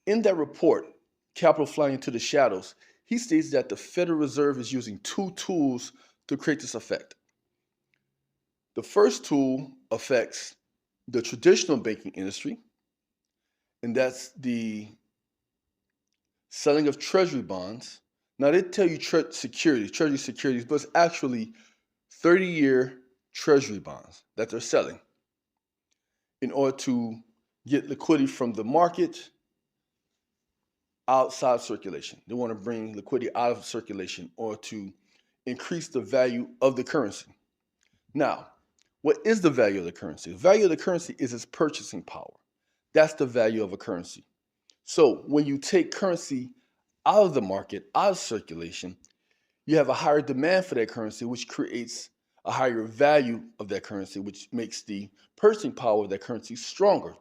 In that report, Capital Flying into the Shadows, he states that the Federal Reserve is using two tools to create this effect. The first tool affects the traditional banking industry, and that's the selling of treasury bonds. Now, they tell you treasury securities, but it's actually 30-year treasury bonds that they're selling in order to get liquidity from the market outside circulation. They want to bring liquidity out of circulation or to increase the value of the currency. Now, what is the value of the currency? The value of the currency is its purchasing power. That's the value of a currency. So when you take currency out of the market, out of circulation, you have a higher demand for that currency, which creates a higher value of that currency, which makes the purchasing power of that currency stronger,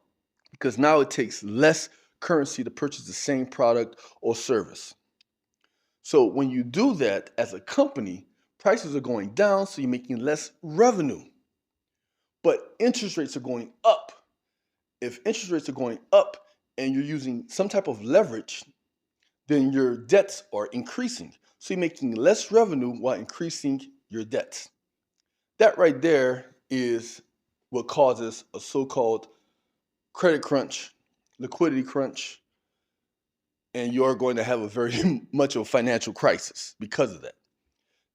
because now it takes less currency to purchase the same product or service. So when you do that as a company, prices are going down, so you're making less revenue. But interest rates are going up. If interest rates are going up and you're using some type of leverage, then your debts are increasing. So you're making less revenue while increasing your debts. That right there is what causes a so-called credit crunch, liquidity crunch, and you're going to have a very much of a financial crisis because of that.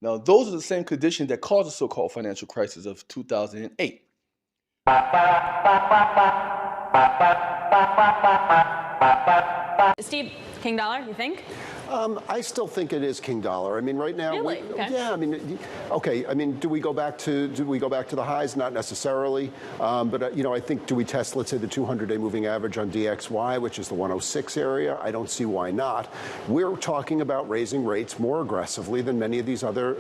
Now, those are the same conditions that caused the so-called financial crisis of 2008. Steve, King Dollar, you think? I still think it is King Dollar. I mean, right now, really? Yeah. I mean, okay. I mean, do we go back to the highs? Not necessarily, but I think do we test, let's say, the 200-day moving average on DXY, which is the 106 area? I don't see why not. We're talking about raising rates more aggressively than many of these other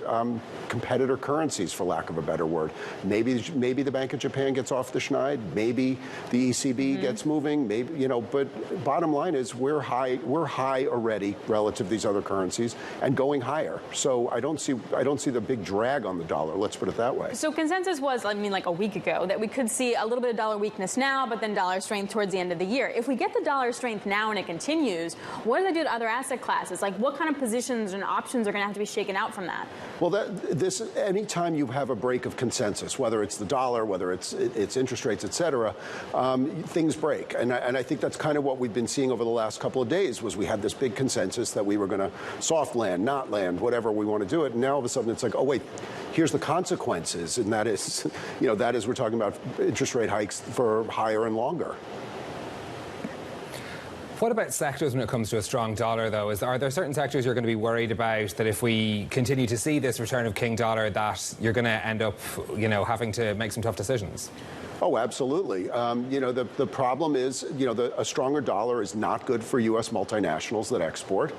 competitor currencies, for lack of a better word. Maybe the Bank of Japan gets off the schneid. Maybe the ECB gets moving. Maybe but bottom line is we're high already relative to these other currencies and going higher. So I don't see the big drag on the dollar. Let's put it that way. So consensus was, like a week ago, that we could see a little bit of dollar weakness now, but then dollar strength towards the end of the year. If we get the dollar strength now and it continues, what does that do to other asset classes? Like, what kind of positions and options are going to have to be shaken out from that? Well, anytime you have a break of consensus, whether it's the dollar, whether it's interest rates, et cetera, things break. And I think that's kind of what we've been seeing over the last couple of days. Was we had this big consensus that we were going to soft land, not land, whatever we want to do it. And now all of a sudden it's like, oh wait, here's the consequences, and that is, we're talking about interest rate hikes for higher and longer. What about sectors when it comes to a strong dollar, though? Are there certain sectors you're going to be worried about that if we continue to see this return of King Dollar, that you're going to end up, having to make some tough decisions? Oh, absolutely. The problem is, a stronger dollar is not good for U.S. multinationals that export.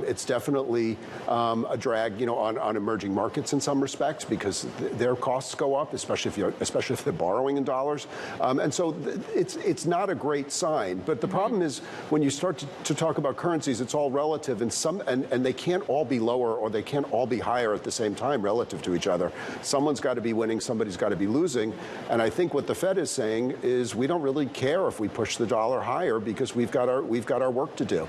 It's definitely a drag, on emerging markets in some respects because their costs go up, especially if they're borrowing in dollars. And so it's not a great sign. But the problem is when you start to talk about currencies, it's all relative, and they can't all be lower or they can't all be higher at the same time relative to each other. Someone's got to be winning, somebody's got to be losing, and I think what the Fed is saying is we don't really care if we push the dollar higher because we've got our work to do.